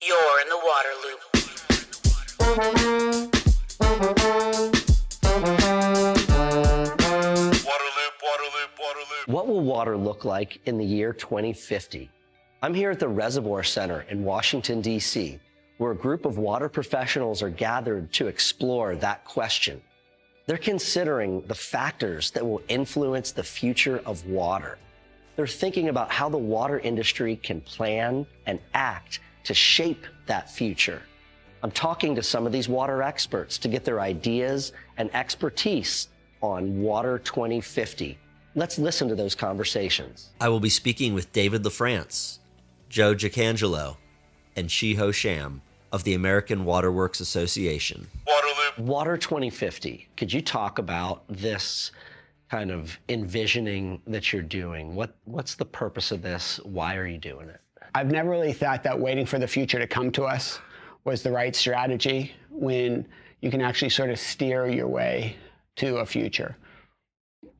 You're in the water loop. What will water look like in the year 2050? I'm here at the Reservoir Center in Washington, D.C., where a group of water professionals are gathered to explore that question. They're considering the factors that will influence the future of water. They're thinking about how the water industry can plan and act to shape that future. I'm talking to some of these water experts to get their ideas and expertise on Water 2050. Let's listen to those conversations. I will be speaking with David LaFrance, Joe Jacangelo, and Ho Sham of the American Waterworks Association. Water 2050. Could you talk about this kind of envisioning that you're doing? What's the purpose of this? Why are you doing it? I've never really thought that waiting for the future to come to us was the right strategy when you can actually sort of steer your way to a future.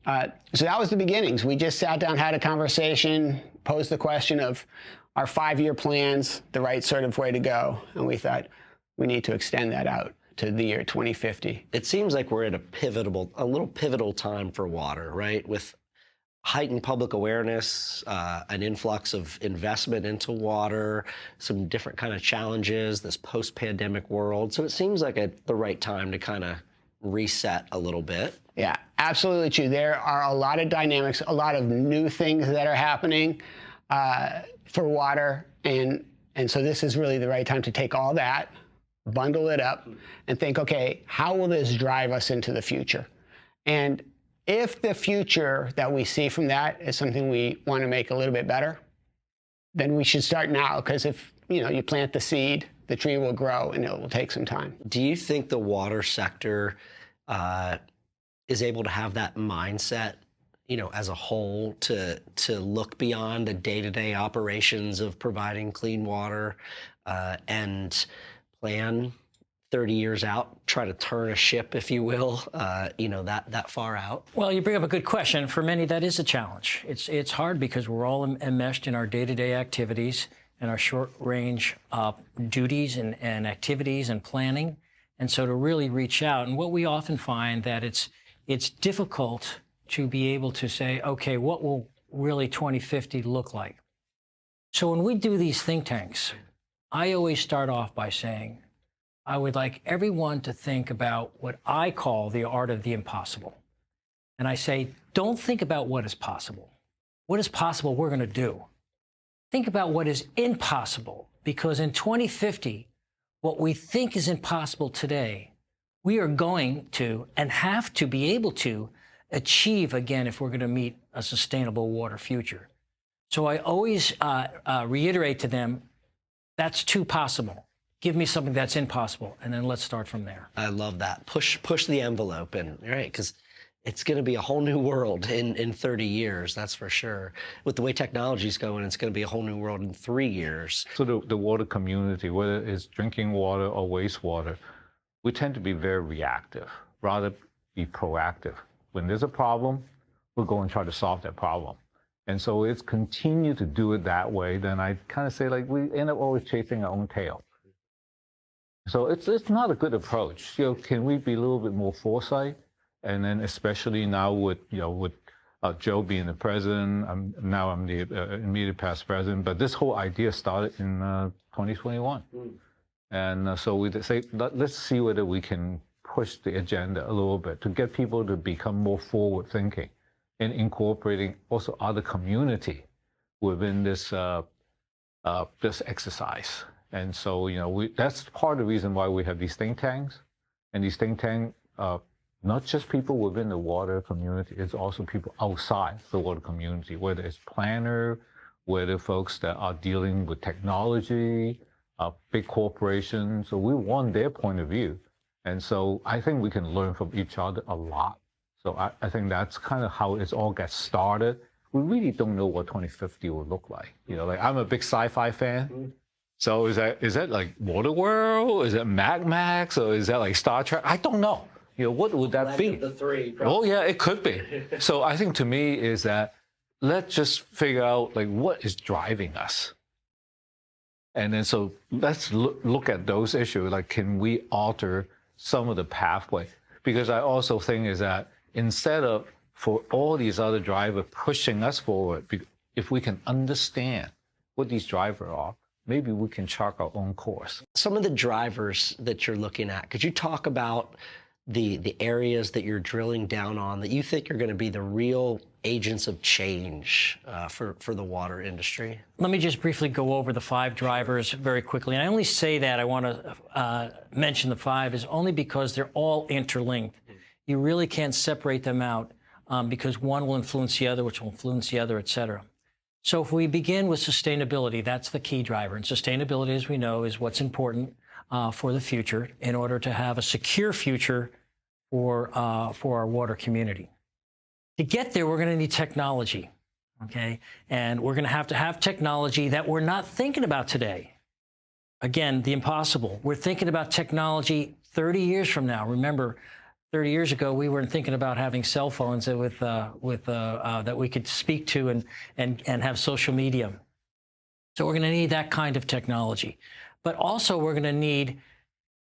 So that was the beginnings. We just sat down, had a conversation, posed the question of our 5-year plans, the right sort of way to go. And we thought we need to extend that out to the year 2050. It seems like we're at a little pivotal time for water, right? With heightened public awareness, an influx of investment into water, some different kind of challenges, this post-pandemic world. So it seems like the right time to kind of reset a little bit. Yeah, absolutely true. There are a lot of dynamics, a lot of new things that are happening for water. And so this is really the right time to take all that, bundle it up, and think, okay, how will this drive us into the future? And if the future that we see from that is something we want to make a little bit better, then we should start now, because if you plant the seed, the tree will grow and it will take some time. Do you think the water sector is able to have that mindset, as a whole, to look beyond the day-to-day operations of providing clean water and plan 30 years out, try to turn a ship, if you will, that far out? Well, you bring up a good question. For many, that is a challenge. It's hard because we're all enmeshed in our day-to-day activities and our short-range duties and activities and planning. And so to really reach out, and what we often find that it's difficult to be able to say, okay, what will really 2050 look like? So when we do these think tanks, I always start off by saying, I would like everyone to think about what I call the art of the impossible. And I say, don't think about what is possible. What is possible we're going to do. Think about what is impossible, because in 2050, what we think is impossible today, we are going to and have to be able to achieve again if we're going to meet a sustainable water future. So I always reiterate to them, that's too possible. Give me something that's impossible, and then let's start from there. I love that. Push the envelope, and right, because it's going to be a whole new world in 30 years, that's for sure. With the way technology's going, it's going to be a whole new world in 3 years. So the water community, whether it's drinking water or wastewater, we tend to be very reactive, rather be proactive. When there's a problem, we'll go and try to solve that problem. And so it's continue to do it that way, then I kind of say, like, we end up always chasing our own tail. So it's not a good approach. Can we be a little bit more foresight? And then especially now with Joe being the president, I'm the immediate past president, but this whole idea started in 2021. And so we say, let's see whether we can push the agenda a little bit to get people to become more forward thinking and incorporating also other community within this this exercise. And so, that's part of the reason why we have these think tanks. And these think tanks, not just people within the water community, it's also people outside the water community, whether it's planner, whether folks that are dealing with technology, big corporations. So we want their point of view. And so I think we can learn from each other a lot. So I think that's kind of how it all gets started. We really don't know what 2050 will look like. I'm a big sci-fi fan. So is that like Waterworld? Is that Mad Max? Or is that like Star Trek? I don't know. What would that be? The three, probably. Oh yeah, it could be. So I think to me is that let's just figure out like what is driving us. And then so let's look at those issues, like can we alter some of the pathway? Because I also think is that instead of for all these other drivers pushing us forward, if we can understand what these drivers are, maybe we can chart our own course. Some of the drivers that you're looking at, could you talk about the areas that you're drilling down on that you think are going to be the real agents of change for the water industry? Let me just briefly go over the 5 drivers very quickly. And I only say that, I want to mention the 5 is only because they're all interlinked. You really can't separate them out because one will influence the other, which will influence the other, et cetera. So if we begin with sustainability, that's the key driver. And sustainability, as we know, is what's important for the future in order to have a secure future for our water community. To get there, we're going to need technology, okay? And we're going to have technology that we're not thinking about today. Again, the impossible. We're thinking about technology 30 years from now. Remember, 30 years ago, we weren't thinking about having cell phones that we could speak to and have social media. So we're going to need that kind of technology. But also, we're going to need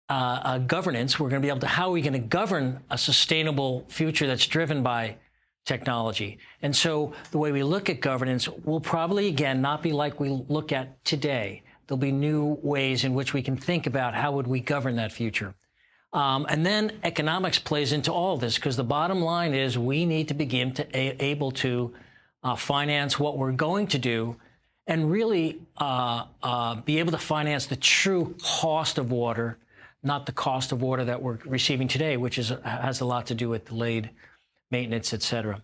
governance. We're going to be able to, how are we going to govern a sustainable future that's driven by technology? And so the way we look at governance will probably, again, not be like we look at today. There'll be new ways in which we can think about how would we govern that future. And then economics plays into all this, because the bottom line is we need to begin to able to finance what we're going to do and really be able to finance the true cost of water, not the cost of water that we're receiving today, which has a lot to do with delayed maintenance, et cetera.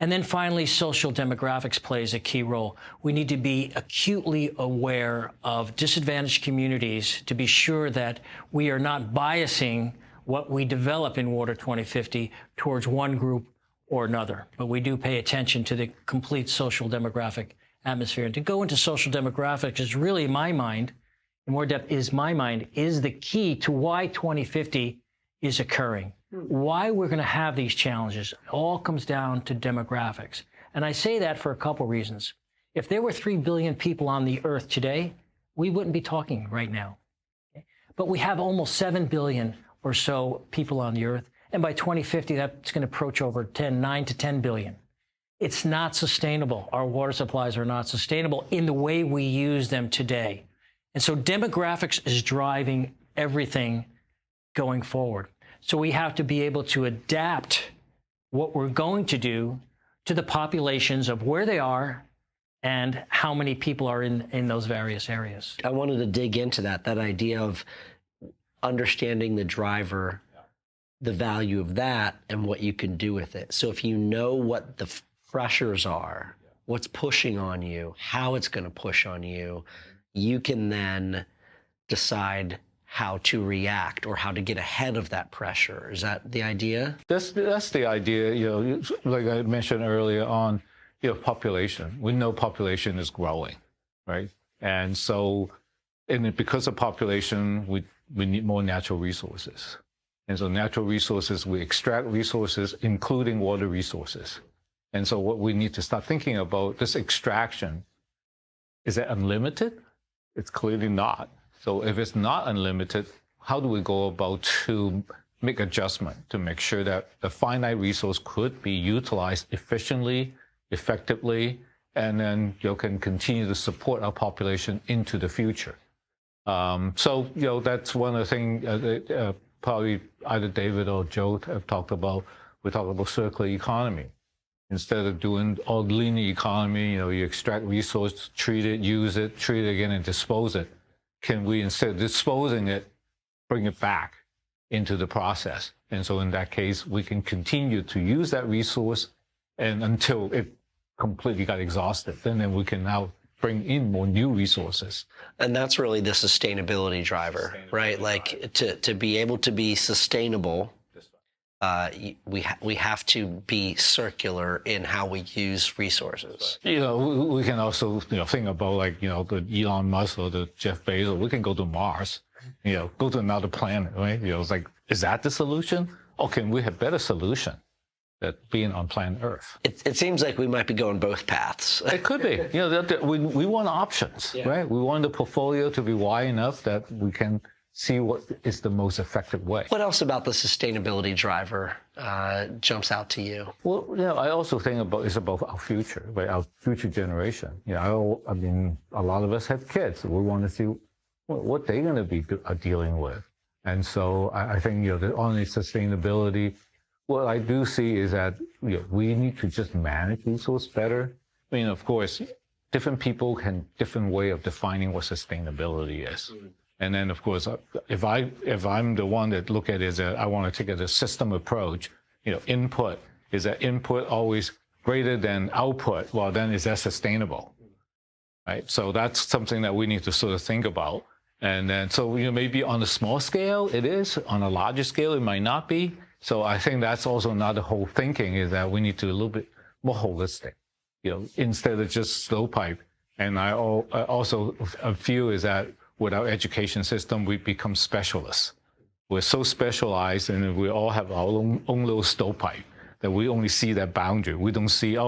And then finally, social demographics plays a key role. We need to be acutely aware of disadvantaged communities to be sure that we are not biasing what we develop in Water 2050 towards one group or another. But we do pay attention to the complete social demographic atmosphere. And to go into social demographics is really, in my mind, in more depth, is the key to why 2050 is occurring. Why we're going to have these challenges. It all comes down to demographics. And I say that for a couple reasons. If there were 3 billion people on the earth today, we wouldn't be talking right now. Okay? But we have almost 7 billion or so people on the earth. And by 2050, that's going to approach over 9 to 10 billion. It's not sustainable. Our water supplies are not sustainable in the way we use them today. And so demographics is driving everything going forward. So we have to be able to adapt what we're going to do to the populations of where they are and how many people are in those various areas. I wanted to dig into that idea of understanding the driver, the value of that, and what you can do with it. So if you know what the pressures are, what's pushing on you, how it's going to push on you, you can then decide how to react or how to get ahead of that pressure. Is that the idea? That's the idea. Like I mentioned earlier on, population. We know population is growing, right? And so, because of population, we need more natural resources. And so natural resources, we extract resources, including water resources. And so what we need to start thinking about, this extraction, is it unlimited? It's clearly not. So if it's not unlimited, how do we go about to make adjustment to make sure that the finite resource could be utilized efficiently, effectively, and then can continue to support our population into the future? So that's one of the things probably either David or Joe have talked about. We talk about circular economy. Instead of doing all linear economy, you extract resource, treat it, use it, treat it again, and dispose it. Can we, instead of disposing it, bring it back into the process? And so in that case, we can continue to use that resource and until it completely got exhausted. And then we can now bring in more new resources. And that's really the sustainability driver, right? Like to be able to be sustainable, we have to be circular in how we use resources. We can also think about the Elon Musk or the Jeff Bezos. We can go to Mars, go to another planet, right? It's like, is that the solution, or can we have better solution? that being on planet Earth. It seems like we might be going both paths. It could be. We want options, right? We want the portfolio to be wide enough that we can see what is the most effective way. What else about the sustainability driver jumps out to you? Well, I also think it's about our future, right? Our future generation. I mean, a lot of us have kids. We want to see what they're going to be dealing with. And so I think, on the sustainability, what I do see is that we need to just manage resources better. I mean, of course, different people can different way of defining what sustainability is. And then, of course, if I'm the one that look at it as I want to take a system approach, input, is that input always greater than output? Well, then is that sustainable? Right? So that's something that we need to sort of think about. And then, so, maybe on a small scale, it is. On a larger scale, it might not be. So I think that's also another whole thinking, is that we need to a little bit more holistic, instead of just stovepipe. And I also feel is that with our education system, we become specialists. We're so specialized, and we all have our own little stovepipe that we only see that boundary. We don't see,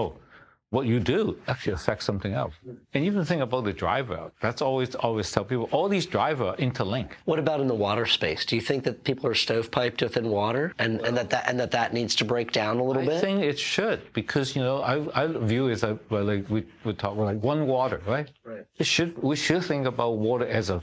what you do actually affects something else. And even think about the driver. That's always tell people, all these drivers interlink. What about in the water space? Do you think that people are stovepiped within water, and that needs to break down a little bit? I think it should, because I view it as like we talk about like one water, right? Right. We should think about water as a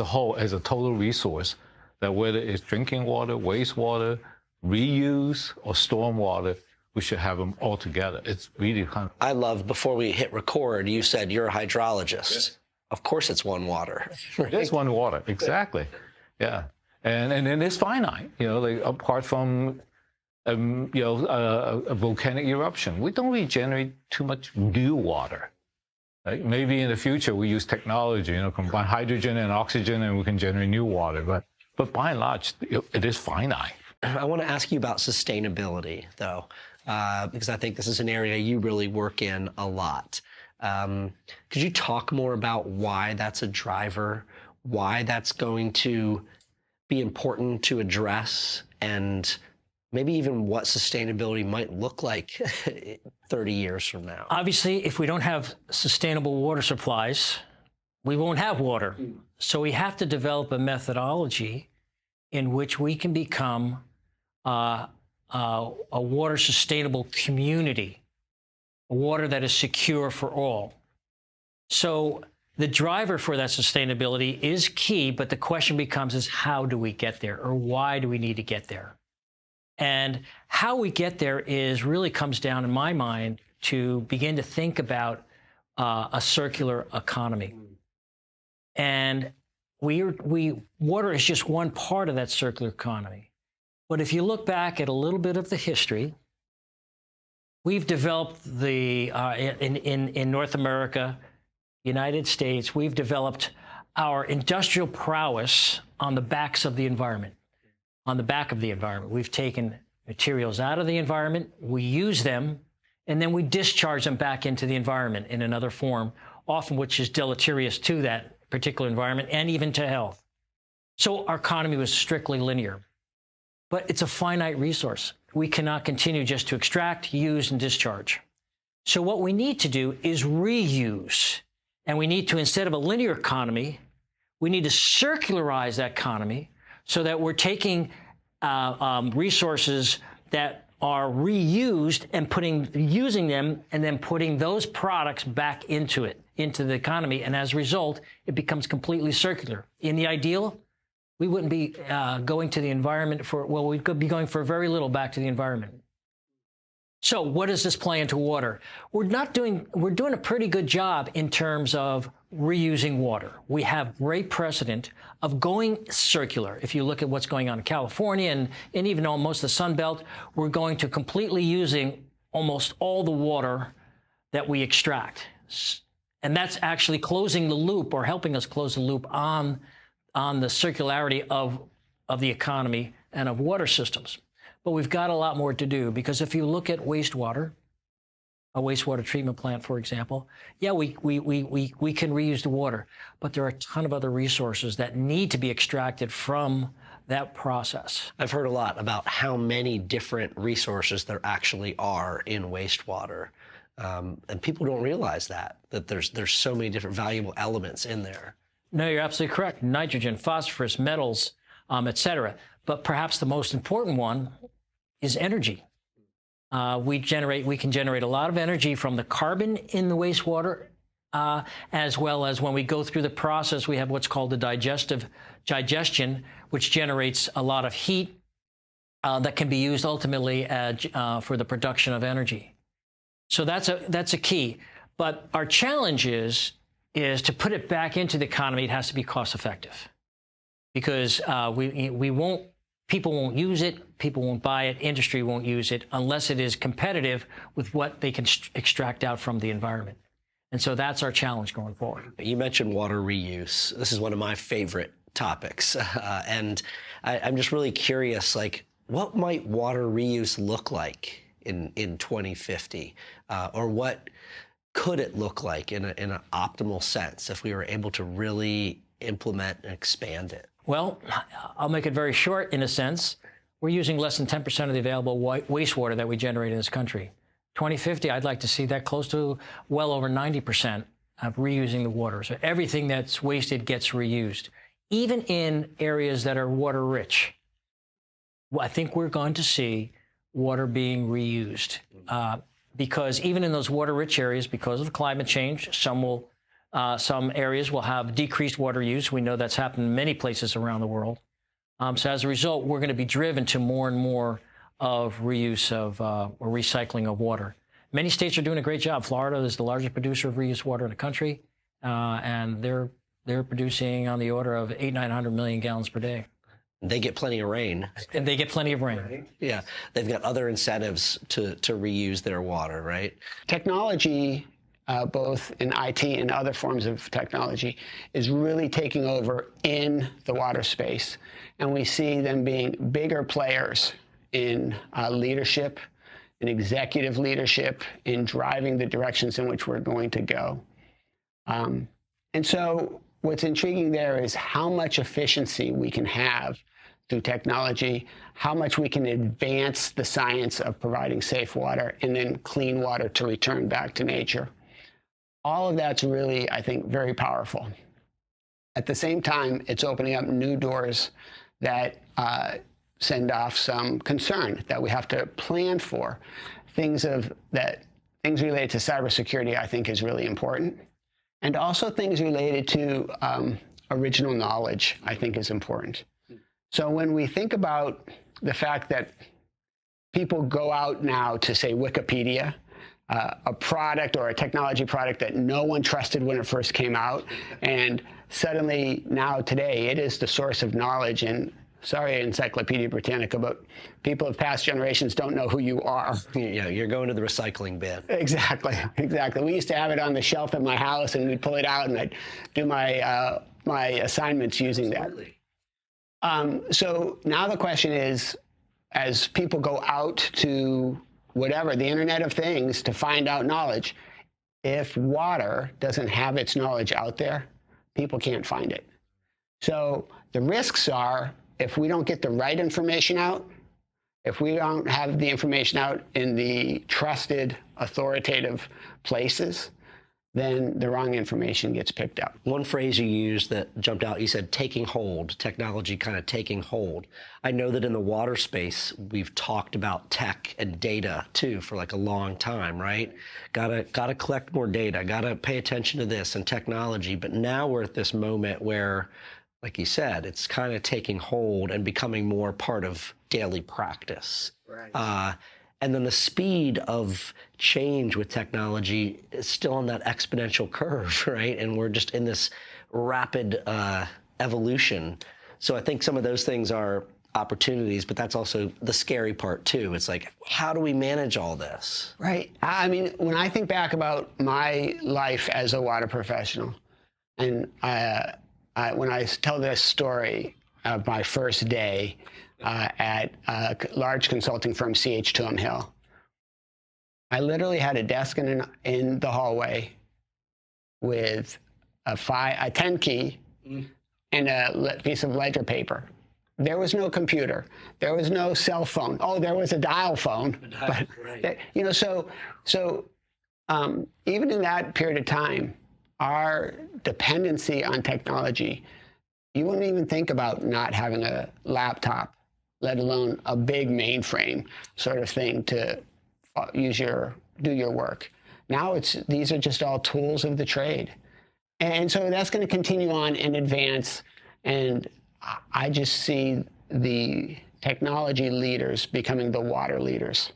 whole, as a total resource. That whether it's drinking water, wastewater, reuse, or stormwater, we should have them all together. It's really kind of... I love, before we hit record, you said you're a hydrologist. Yes. Of course it's one water. Right? It's one water, exactly. Yeah. And then it's finite, like apart from, a volcanic eruption. We don't really generate too much new water. Right? Maybe in the future we use technology, combine hydrogen and oxygen, and we can generate new water. But by and large, it is finite. I want to ask you about sustainability, though, because I think this is an area you really work in a lot. Could you talk more about why that's a driver, why that's going to be important to address, and maybe even what sustainability might look like 30 years from now? Obviously, if we don't have sustainable water supplies, we won't have water. So we have to develop a methodology in which we can become a water sustainable community, a water that is secure for all. So the driver for that sustainability is key, but the question becomes how do we get there, or why do we need to get there? And how we get there really comes down, in my mind, to begin to think about a circular economy. And water is just one part of that circular economy. But if you look back at a little bit of the history, we've developed in North America, United States, we've developed our industrial prowess on the backs of the environment, on the back of the environment. We've taken materials out of the environment, we use them, and then we discharge them back into the environment in another form, often which is deleterious to that particular environment and even to health. So our economy was strictly linear. But it's a finite resource. We cannot continue just to extract, use, and discharge. So what we need to do is reuse. And we need to, instead of a linear economy, we need to circularize that economy so that we're taking resources that are reused and using them, and then putting those products back into the economy. And as a result, it becomes completely circular. In the ideal, we wouldn't be going to the environment we could be going for very little back to the environment. So what does this play into water? We're doing a pretty good job in terms of reusing water. We have great precedent of going circular. If you look at what's going on in California and even almost the Sun Belt, we're going to completely using almost all the water that we extract. And that's actually closing the loop, or helping us close the loop on the circularity of the economy and of water systems. But we've got a lot more to do, because if you look at wastewater, a wastewater treatment plant, for example, yeah, we can reuse the water, but there are a ton of other resources that need to be extracted from that process. I've heard a lot about how many different resources there actually are in wastewater. And people don't realize that there's so many different valuable elements in there. No, you're absolutely correct. Nitrogen, phosphorus, metals, et cetera. But perhaps the most important one is energy. We can generate a lot of energy from the carbon in the wastewater, as well as when we go through the process, we have what's called the digestion, which generates a lot of heat that can be used ultimately for the production of energy. So that's a key. But our challenge is to put it back into the economy. It has to be cost effective, because people won't use it, people won't buy it, industry won't use it unless it is competitive with what they can extract out from the environment. And so that's our challenge going forward. You mentioned water reuse. This is one of my favorite topics. And I'm just really curious, like, what might water reuse look like in 2050? Or what could it look like in an optimal sense if we were able to really implement and expand it? Well, I'll make it very short in a sense. We're using less than 10% of the available wastewater that we generate in this country. 2050, I'd like to see that close to well over 90% of reusing the water. So everything that's wasted gets reused, even in areas that are water rich. I think we're going to see water being reused because even in those water rich areas, because of climate change, some areas will have decreased water use. We know that's happened in many places around the world. So as a result, we're going to be driven to more and more of reuse of or recycling of water. Many states are doing a great job. Florida is the largest producer of reused water in the country, and they're producing on the order of 800-900 million gallons per day. They get plenty of rain. And they get plenty of rain. Right. Yeah, they've got other incentives to reuse their water, right? Technology, both in IT and other forms of technology, is really taking over in the water space. And we see them being bigger players in leadership, in executive leadership, in driving the directions in which we're going to go. And so what's intriguing there is how much efficiency we can have through technology, how much we can advance the science of providing safe water and then clean water to return back to nature. All of that's really, I think, very powerful. At the same time, it's opening up new doors that send off some concern that we have to plan for. Things related to cybersecurity, I think, is really important. And also things related to original knowledge, I think, is important. So when we think about the fact that people go out now to, say, Wikipedia, a product or a technology product that no one trusted when it first came out, and suddenly now today it is the source of knowledge. And sorry, Encyclopedia Britannica, but people of past generations don't know who you are. Yeah, you're going to the recycling bin. Exactly. We used to have it on the shelf at my house, and we'd pull it out, and I'd do my my assignments using that. So now the question is, as people go out to whatever, the Internet of Things, to find out knowledge, if water doesn't have its knowledge out there, people can't find it. So the risks are, if we don't get the right information out, if we don't have the information out in the trusted, authoritative places, then the wrong information gets picked up. One phrase you used that jumped out, you said taking hold, technology kind of taking hold. I know that in the water space, we've talked about tech and data too for like a long time, right? Gotta collect more data, gotta pay attention to this and technology. But now we're at this moment where, like you said, it's kind of taking hold and becoming more part of daily practice. Right. And then the speed of change with technology is still on that exponential curve, right? And we're just in this rapid evolution. So I think some of those things are opportunities, but that's also the scary part too. It's like, how do we manage all this? Right. I mean, when I think back about my life as a water professional, and when I tell this story of my first day at a large consulting firm, CH2M Hill, I literally had a desk in the hallway with a 10 key and a piece of ledger paper there was no computer. There was no cell phone. Oh, there was a dial phone. But, right. you know, so even in that period of time, our dependency on technology, you wouldn't even think about not having a laptop, let alone a big mainframe sort of thing to do your work. Now these are just all tools of the trade. And so that's going to continue on and advance. And I just see the technology leaders becoming the water leaders.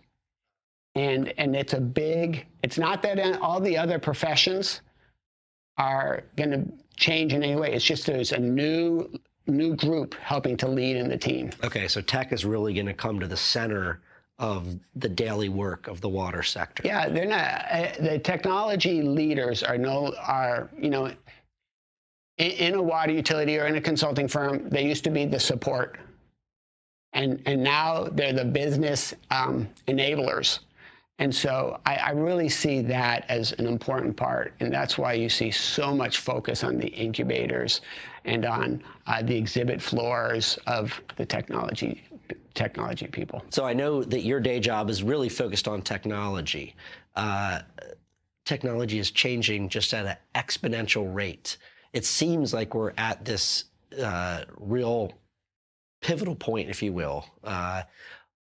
And it's not that all the other professions are going to change in any way. It's just there's a new group helping to lead in the team. Okay, so tech is really going to come to the center of the daily work of the water sector. Yeah, they're not. The technology leaders are you know, in a water utility or in a consulting firm, they used to be the support, and now they're the business enablers. And so I really see that as an important part, and that's why you see so much focus on the incubators and on the exhibit floors of the technology people. So I know that your day job is really focused on technology. Technology is changing just at an exponential rate. It seems like we're at this real pivotal point, if you will.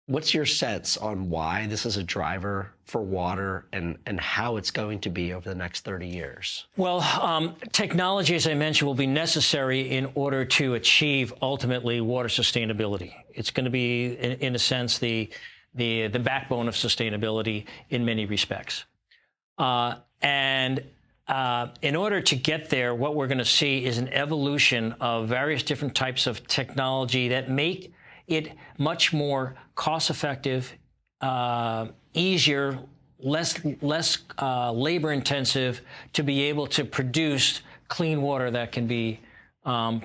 What's your sense on why this is a driver for water and how it's going to be over the next 30 years? Well, technology, as I mentioned, will be necessary in order to achieve ultimately water sustainability. It's going to be, in a sense, the backbone of sustainability in many respects. And in order to get there, what we're going to see is an evolution of various different types of technology that make it much more cost-effective, easier, less labor-intensive to be able to produce clean water that can be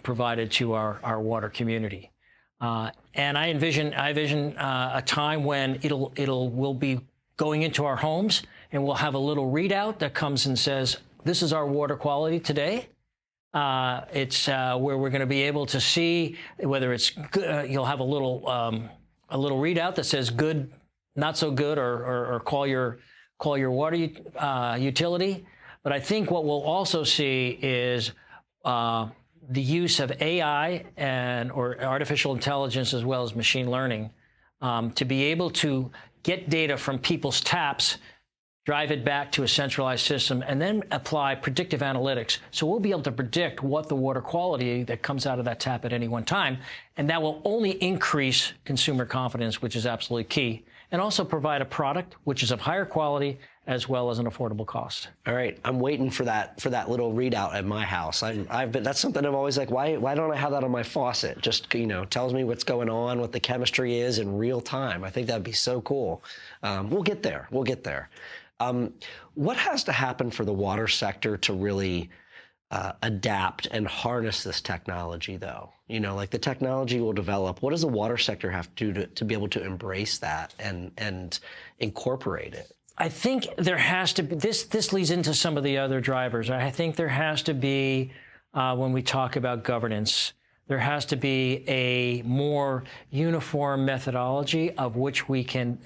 provided to our water community. And I envision a time when we'll be going into our homes and we'll have a little readout that comes and says, "This is our water quality today." It's where we're going to be able to see whether it's good. You'll have a little readout that says good, not so good, or call your water utility. But I think what we'll also see is the use of AI or artificial intelligence as well as machine learning to be able to get data from people's taps, drive it back to a centralized system, and then apply predictive analytics. So we'll be able to predict what the water quality that comes out of that tap at any one time, and that will only increase consumer confidence, which is absolutely key, and also provide a product which is of higher quality as well as an affordable cost. All right, I'm waiting for that little readout at my house. That's something I'm always like, why don't I have that on my faucet? Just, tells me what's going on, what the chemistry is in real time. I think that'd be so cool. We'll get there. What has to happen for the water sector to really adapt and harness this technology, though? Like the technology will develop. What does the water sector have to do to be able to embrace that and incorporate it? I think there has to be, this leads into some of the other drivers. I think there has to be, when we talk about governance, there has to be a more uniform methodology of which we can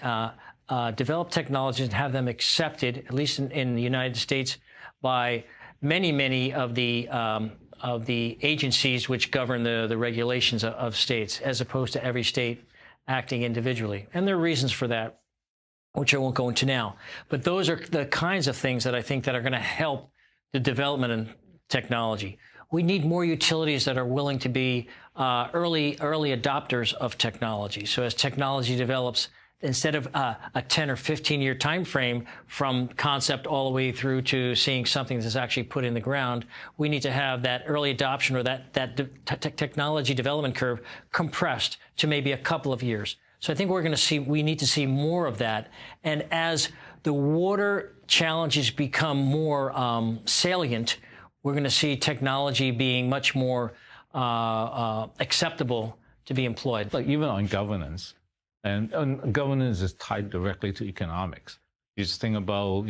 develop technologies and have them accepted, at least in the United States, by many of the agencies which govern the regulations of states, as opposed to every state acting individually. And there are reasons for that, which I won't go into now. But those are the kinds of things that I think that are going to help the development in technology. We need more utilities that are willing to be early adopters of technology. So as technology develops, instead of a 10 or 15-year time frame from concept all the way through to seeing something that's actually put in the ground, we need to have that early adoption or that technology development curve compressed to maybe a couple of years. So I think we need to see more of that. And as the water challenges become more salient, we're going to see technology being much more acceptable to be employed. Like even on governance, and governance is tied directly to economics. You just think about,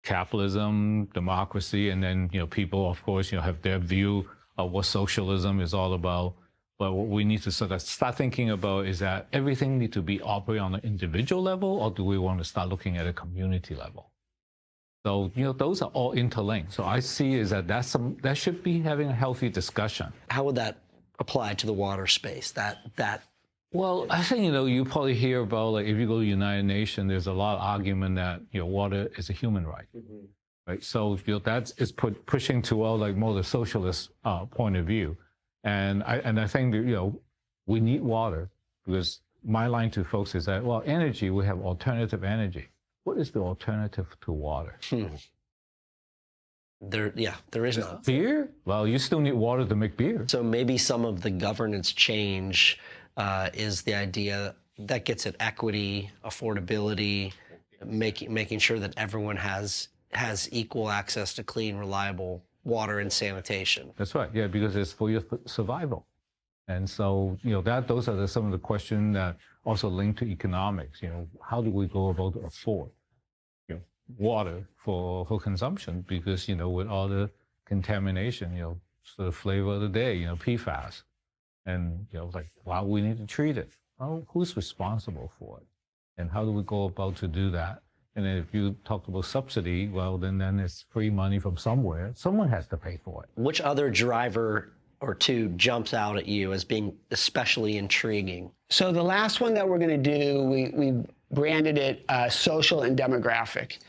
capitalism, democracy, and then, people, of course, have their view of what socialism is all about. But what we need to sort of start thinking about is that everything needs to be operated on an individual level, or do we want to start looking at a community level? So, those are all interlinked. So I see is that that should be having a healthy discussion. How would that apply to the water space? Well, I think, you probably hear about, like, if you go to the United Nations, there's a lot of argument that, water is a human right. Mm-hmm. Right? So, that is pushing to, more the socialist point of view. And I think that, we need water, because my line to folks is that, well, energy, we have alternative energy. What is the alternative to water? There is none. Beer? Well, you still need water to make beer. So maybe some of the governance change is the idea that gets at equity, affordability, making sure that everyone has equal access to clean, reliable water and sanitation. That's right. Yeah, because it's for your survival. And so, those are some of the questions that also link to economics. How do we go about to afford, water for consumption? Because, with all the contamination, sort of flavor of the day, PFAS. And, wow, we need to treat it. Well, who's responsible for it? And how do we go about to do that? And then if you talk about subsidy, well, then it's free money from somewhere. Someone has to pay for it. Which other driver or two jumps out at you as being especially intriguing? So the last one that we're going to do, we branded it social and demographic.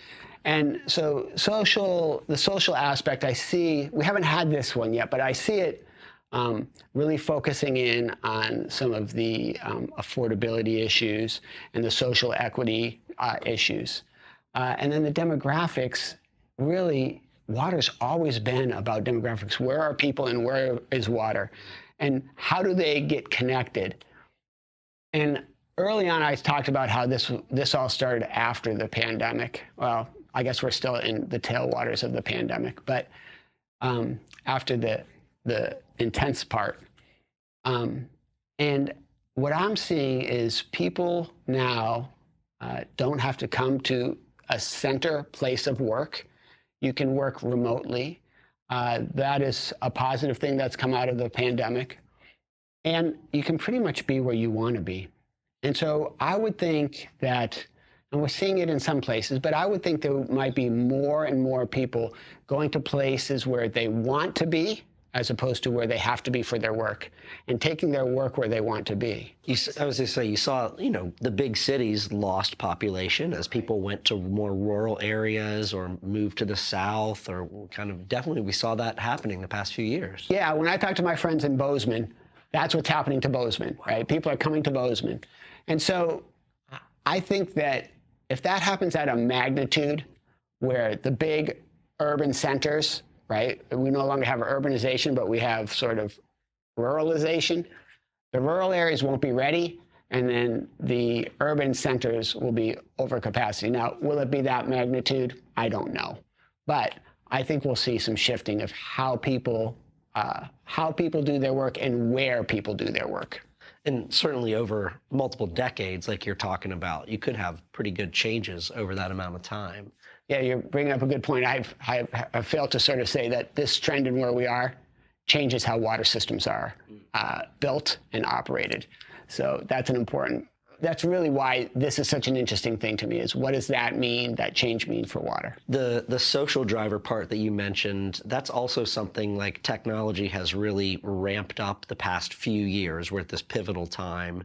And so the social aspect, I see, we haven't had this one yet, but I see it really focusing in on some of the affordability issues and the social equity issues. And then the demographics, really, water's always been about demographics. Where are people and where is water? And how do they get connected? And early on, I talked about how this all started after the pandemic. Well, I guess we're still in the tailwaters of the pandemic, but after the intense part. And what I'm seeing is people now don't have to come to a center place of work. You can work remotely. That is a positive thing that's come out of the pandemic. And you can pretty much be where you want to be. And so I would think that, and we're seeing it in some places, but I would think there might be more and more people going to places where they want to be, as opposed to where they have to be for their work, and taking their work where they want to be. I was going to say, you saw, the big cities lost population as people went to more rural areas or moved to the south, or definitely we saw that happening the past few years. Yeah, when I talk to my friends in Bozeman, that's what's happening to Bozeman, right? People are coming to Bozeman. And so I think that if that happens at a magnitude where the big urban centers, right? We no longer have urbanization, but we have sort of ruralization. The rural areas won't be ready, and then the urban centers will be over capacity. Now, will it be that magnitude? I don't know. But I think we'll see some shifting of how people do their work and where people do their work. And certainly over multiple decades, like you're talking about, you could have pretty good changes over that amount of time. Yeah, you're bringing up a good point. I've failed to sort of say that this trend in where we are changes how water systems are built and operated. So that's really why this is such an interesting thing to me, is what does that change mean for water? The social driver part that you mentioned, that's also something like technology has really ramped up the past few years. We're at this pivotal time.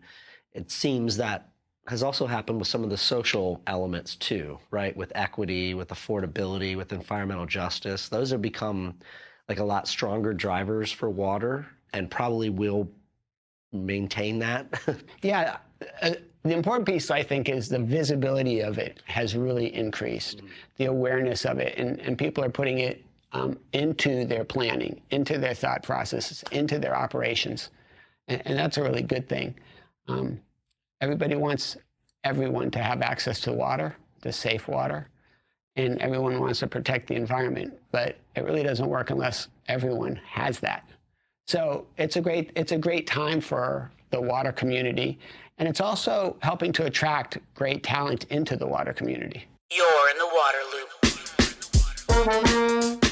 It seems that has also happened with some of the social elements too, right? With equity, with affordability, with environmental justice. Those have become like a lot stronger drivers for water, and probably will maintain that. Yeah. The important piece, I think, is the visibility of it has really increased, the awareness of it, and people are putting it into their planning, into their thought processes, into their operations, and that's a really good thing. Everybody wants everyone to have access to water, to safe water, and everyone wants to protect the environment, but it really doesn't work unless everyone has that. So it's a great time for the water community, and it's also helping to attract great talent into the water community. You're in the water loop.